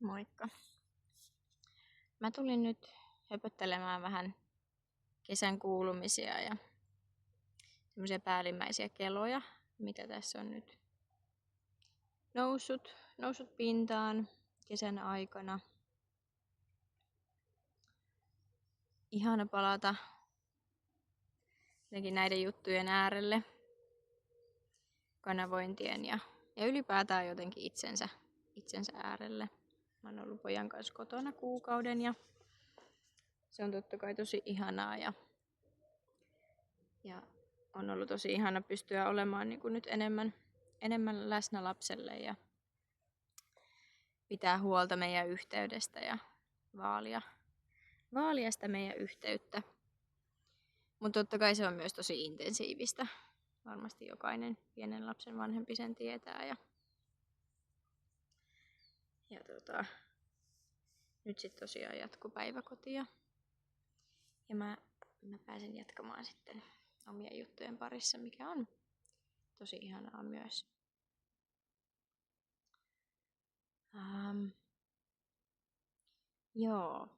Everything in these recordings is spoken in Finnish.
Moikka. Mä tulin nyt höpöttelemään vähän kesän kuulumisia ja semmoisia päällimmäisiä keloja, mitä tässä on nyt noussut pintaan kesän aikana. Ihana palata jotenkin näiden juttujen äärelle, kanavointien ja ylipäätään jotenkin itsensä äärelle. Mä oon ollut pojan kanssa kotona kuukauden ja se on totta kai tosi ihanaa ja on ollut tosi ihana pystyä olemaan niin kuin nyt enemmän läsnä lapselle ja pitää huolta meidän yhteydestä ja vaalia sitä meidän yhteyttä. Mutta totta kai se on myös tosi intensiivistä. Varmasti jokainen pienen lapsen vanhempi sen tietää. Nyt sitten tosiaan jatkuu päiväkotia. Ja mä pääsen jatkamaan sitten omien juttujen parissa, mikä on tosi ihanaa myös. Joo.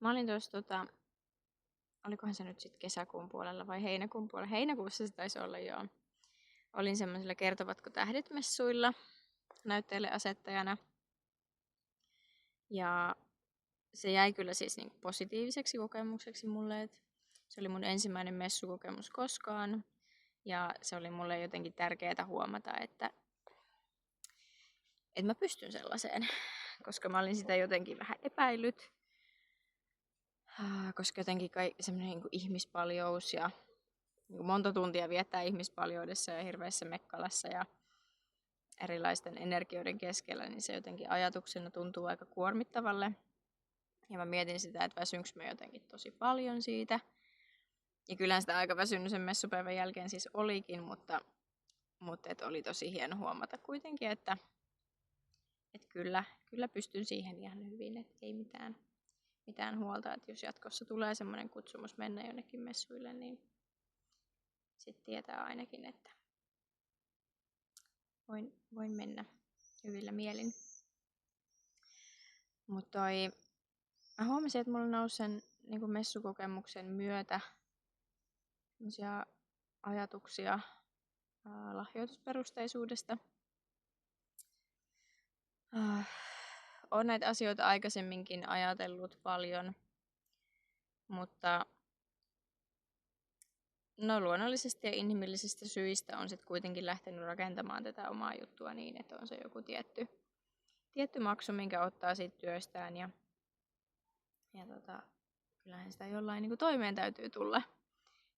Mä olin tuossa, olikohan se nyt sitten kesäkuun puolella vai heinäkuun puolella? Heinäkuussa se taisi olla, joo. Olin semmoisilla Kertovatko tähdet -messuilla näytteille asettajana. Ja se jäi kyllä siis niin positiiviseksi kokemukseksi mulle, että se oli mun ensimmäinen messukokemus koskaan. Ja se oli mulle jotenkin tärkeää huomata, että mä pystyn sellaiseen, koska mä olin sitä jotenkin vähän epäillyt. Koska jotenkin semmoinen niin ihmispaljous ja niin monta tuntia viettää ihmispaljoudessa ja hirveässä mekkalassa ja erilaisten energioiden keskellä, niin se jotenkin ajatuksena tuntuu aika kuormittavalle. Ja mä mietin sitä, että väsynkö mä jotenkin tosi paljon siitä. Ja kyllähän sitä aika väsynyt sen messupäivän jälkeen siis olikin, mutta oli tosi hieno huomata kuitenkin, että kyllä pystyn siihen ihan hyvin, että ei mitään huolta, että jos jatkossa tulee semmoinen kutsumus mennä jonnekin messuille, niin sitten tietää ainakin, että voin mennä hyvillä mielin. Mutta mä huomasin, että mulla nousi sen niin messukokemuksen myötä sellaisia ajatuksia lahjoitusperusteisuudesta. Olen näitä asioita aikaisemminkin ajatellut paljon, mutta luonnollisesti ja inhimillisistä syistä on sitten kuitenkin lähtenyt rakentamaan tätä omaa juttua niin, että on se joku tietty maksu, minkä ottaa siitä työstään ja kyllähän sitä jollain niin kuin toimeen täytyy tulla,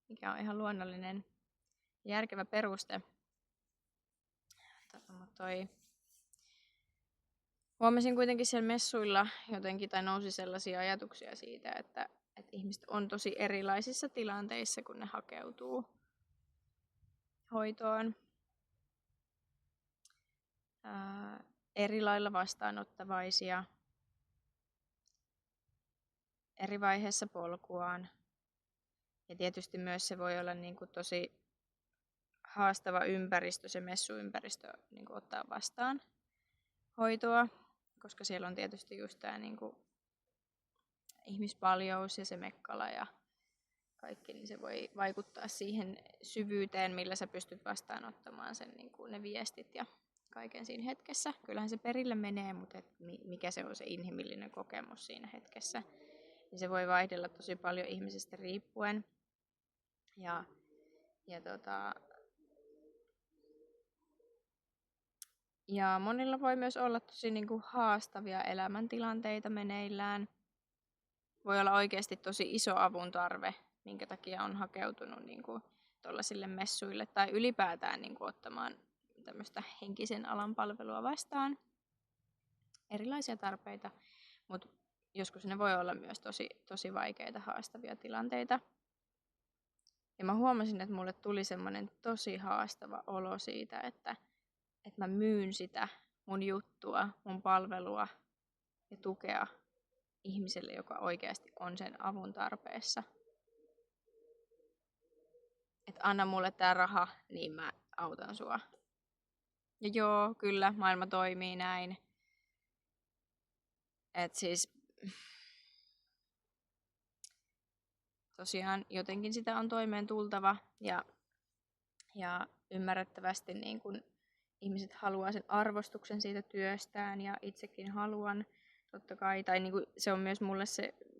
mikä on ihan luonnollinen ja järkevä peruste. Huomasin kuitenkin siellä messuilla jotenkin, tai nousi sellaisia ajatuksia siitä, että ihmiset on tosi erilaisissa tilanteissa, kun ne hakeutuu hoitoon. Eri lailla vastaanottavaisia, eri vaiheessa polkuaan. Ja tietysti myös se voi olla niin kuin tosi haastava ympäristö, se messuympäristö niin kuin ottaa vastaan hoitoa, koska siellä on tietysti just tämä niin kuin ihmispaljous ja se mekkala ja kaikki, niin se voi vaikuttaa siihen syvyyteen, millä sä pystyt vastaanottamaan sen, niin kuin ne viestit ja kaiken siinä hetkessä. Kyllähän se perille menee, mutta mikä se on se inhimillinen kokemus siinä hetkessä, niin se voi vaihdella tosi paljon ihmisestä riippuen. Ja monilla voi myös olla tosi niin kuin haastavia elämäntilanteita meneillään. Voi olla oikeasti tosi iso avun tarve, minkä takia on hakeutunut niin kuin tuollaisille messuille tai ylipäätään niin kuin ottamaan tämmöistä henkisen alan palvelua vastaan. Erilaisia tarpeita, mutta joskus ne voi olla myös tosi vaikeita, haastavia tilanteita. Ja mä huomasin, että mulle tuli semmoinen tosi haastava olo siitä, että mä myyn sitä mun juttua, mun palvelua ja tukea ihmiselle, joka oikeasti on sen avun tarpeessa. Että anna mulle tää raha, niin mä autan sua. Ja joo, kyllä, maailma toimii näin. Et siis tosiaan jotenkin sitä on toimeen tultava ja ymmärrettävästi niin kun ihmiset haluaa sen arvostuksen siitä työstään ja itsekin haluan totta kai. Tai niin kun se on myös mulle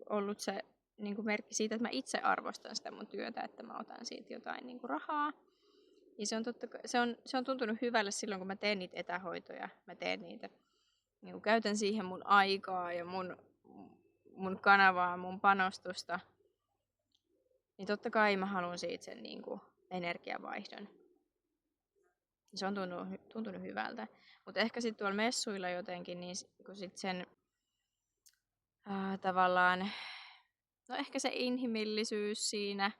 ollut se niin kun merkki siitä, että mä itse arvostan sitä mun työtä, että mä otan siitä jotain niin kun rahaa. Ja se on tuntunut hyvälle silloin, kun mä teen niitä etähoitoja. Mä teen niitä, niin kun käytän siihen mun aikaa ja mun kanavaa, mun panostusta. Niin totta kai mä haluan siitä sen niin kuin energiavaihdon. Se on tuntunut hyvältä. Mutta ehkä sitten tuolla messuilla jotenkin, niin kun sit sen tavallaan, no ehkä se inhimillisyys siinä,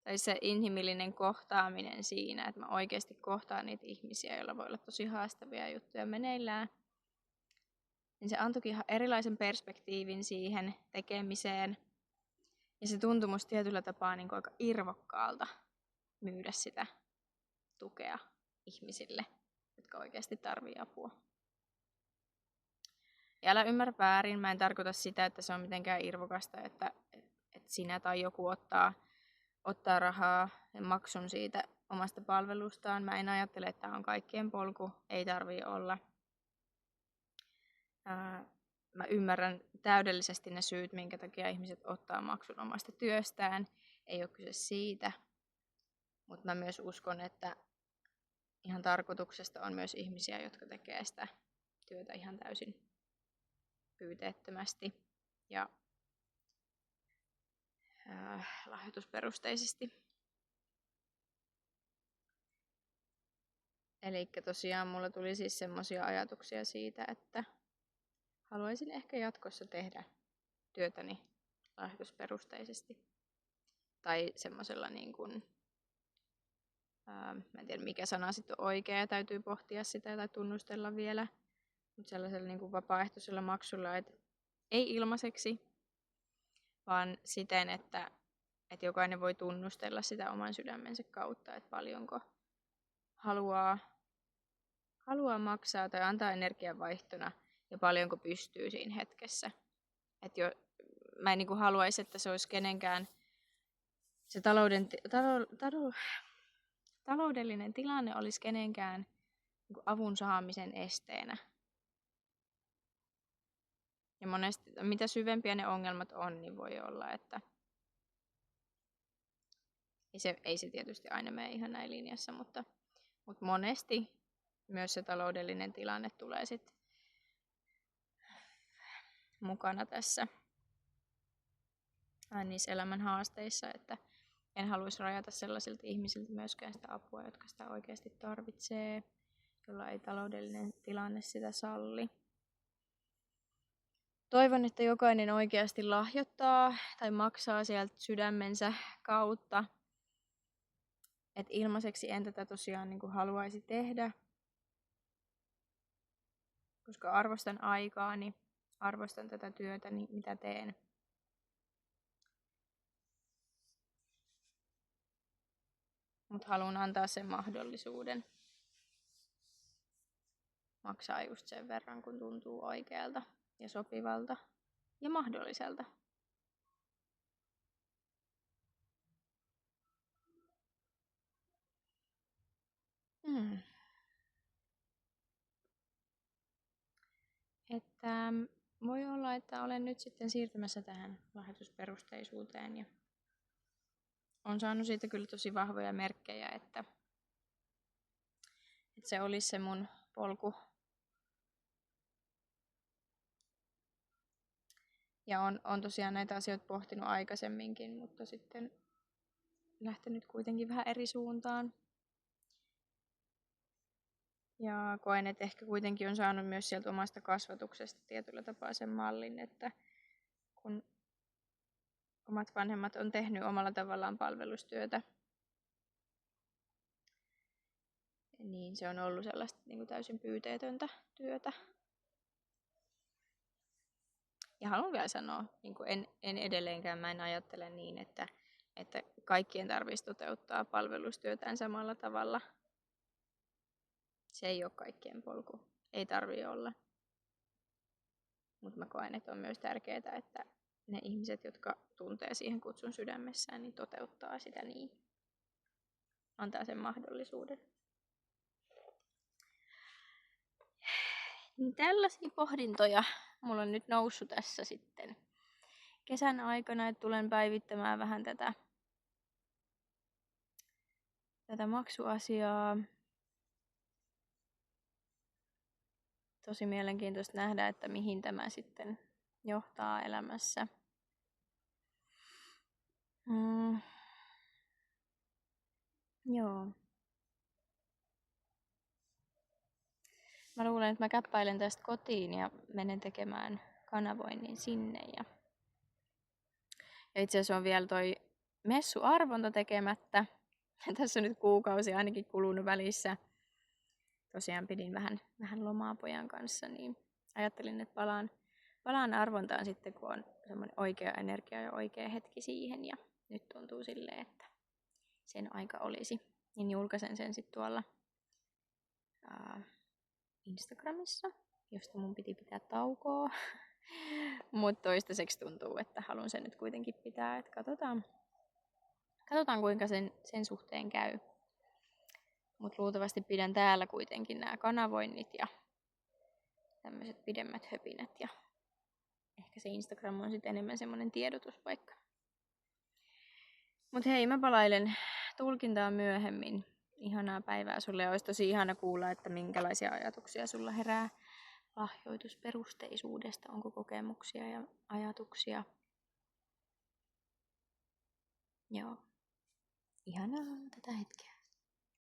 tai se inhimillinen kohtaaminen siinä, että mä oikeasti kohtaan niitä ihmisiä, joilla voi olla tosi haastavia juttuja meneillään, niin se antoikin ihan erilaisen perspektiivin siihen tekemiseen. Ja se tuntui musta tietyllä tapaa niin kuin aika irvokkaalta myydä sitä tukea ihmisille, jotka oikeasti tarvitsee apua. Ja älä ymmärrä väärin, mä en tarkoita sitä, että se on mitenkään irvokasta, että sinä tai joku ottaa rahaa ja maksun siitä omasta palvelustaan. Mä en ajattele, että tämä on kaikkien polku, ei tarvitse olla. Mä ymmärrän täydellisesti ne syyt, minkä takia ihmiset ottaa maksun omasta työstään. Ei ole kyse siitä, mutta mä myös uskon, että ihan tarkoituksesta on myös ihmisiä, jotka tekee sitä työtä ihan täysin pyyteettömästi ja lahjoitusperusteisesti. Eli tosiaan mulla tuli siis semmoisia ajatuksia siitä, että haluaisin ehkä jatkossa tehdä työtäni lahjoitusperusteisesti. Tai semmoisella niin kuin, mä en tiedä mikä sana sitten on oikea ja täytyy pohtia sitä tai tunnustella vielä. Mutta sellaisella niin kuin vapaaehtoisella maksulla, että ei ilmaiseksi, vaan siten, että jokainen voi tunnustella sitä oman sydämensä kautta, että paljonko haluaa maksaa tai antaa energiavaihtona ja paljonko pystyy siinä hetkessä. Mä en niin kuin haluaisi, että se olisi kenenkään se taloudellinen tilanne olisi kenenkään niin kuin avun saamisen esteenä. Ja monesti, mitä syvempiä ne ongelmat on, niin voi olla, että ei se tietysti aina mene ihan näin linjassa, mutta monesti myös se taloudellinen tilanne tulee sitten mukana tässä niissä elämän haasteissa, että en haluaisi rajata sellaisilta ihmisiltä myöskään sitä apua, jotka sitä oikeasti tarvitsee, jolla ei taloudellinen tilanne sitä salli. Toivon, että jokainen oikeasti lahjoittaa tai maksaa sieltä sydämensä kautta. Et ilmaiseksi en tätä tosiaan niin kuin haluaisi tehdä, koska arvostan aikaani, arvostan tätä työtä, mitä teen. Mutta haluan antaa sen mahdollisuuden maksaa just sen verran, kun tuntuu oikealta ja sopivalta ja mahdolliselta. Että voi olla, että olen nyt sitten siirtymässä tähän lahjoitusperusteisuuteen ja olen saanut siitä kyllä tosi vahvoja merkkejä, että se olisi se mun polku. Ja on tosiaan näitä asioita pohtinut aikaisemminkin, mutta sitten lähtenyt kuitenkin vähän eri suuntaan. Ja koen, että ehkä kuitenkin on saanut myös sieltä omasta kasvatuksesta tietyllä tapaa sen mallin, että kun omat vanhemmat on tehnyt omalla tavallaan palvelustyötä, niin se on ollut sellaista niin kuin täysin pyyteetöntä työtä. Ja haluan vielä sanoa, niin kuin en edelleenkään, mä en ajattele niin, että kaikkien tarvitsisi toteuttaa palvelustyötään samalla tavalla. Se ei ole kaikkien polku. Ei tarvitse olla. Mutta mä koen, että on myös tärkeää, että ne ihmiset, jotka tuntee siihen kutsun sydämessään, niin toteuttaa sitä niin. Antaa sen mahdollisuuden. Niin tällaisia pohdintoja mulla on nyt noussut tässä sitten kesän aikana, että tulen päivittämään vähän tätä maksuasiaa. Tosi mielenkiintoista nähdä, että mihin tämä sitten johtaa elämässä. Joo. Mä luulen, että mä käppäilen tästä kotiin ja menen tekemään kanavoinnin sinne. Ja itse asiassa on vielä toi messuarvonta tekemättä. Tässä on nyt kuukausi ainakin kulunut välissä. Tosiaan pidin vähän lomaa pojan kanssa, niin ajattelin, että palaan arvontaan sitten, kun on semmoinen oikea energia ja oikea hetki siihen. Ja nyt tuntuu silleen, että sen aika olisi. Niin julkaisen sen sitten tuolla Instagramissa, josta mun piti pitää taukoa. Mutta toistaiseksi tuntuu, että haluan sen nyt kuitenkin pitää. Et katsotaan kuinka sen suhteen käy. Mutta luultavasti pidän täällä kuitenkin nämä kanavoinnit ja tämmöiset pidemmät höpinät. Ja ehkä se Instagram on sitten enemmän semmoinen tiedotuspaikka. Mutta hei, mä palailen tulkintaan myöhemmin. Ihanaa päivää sulle ja olisi tosi ihana kuulla, että minkälaisia ajatuksia sulla herää lahjoitusperusteisuudesta. Onko kokemuksia ja ajatuksia? Joo. Ihanaa tätä hetkeä.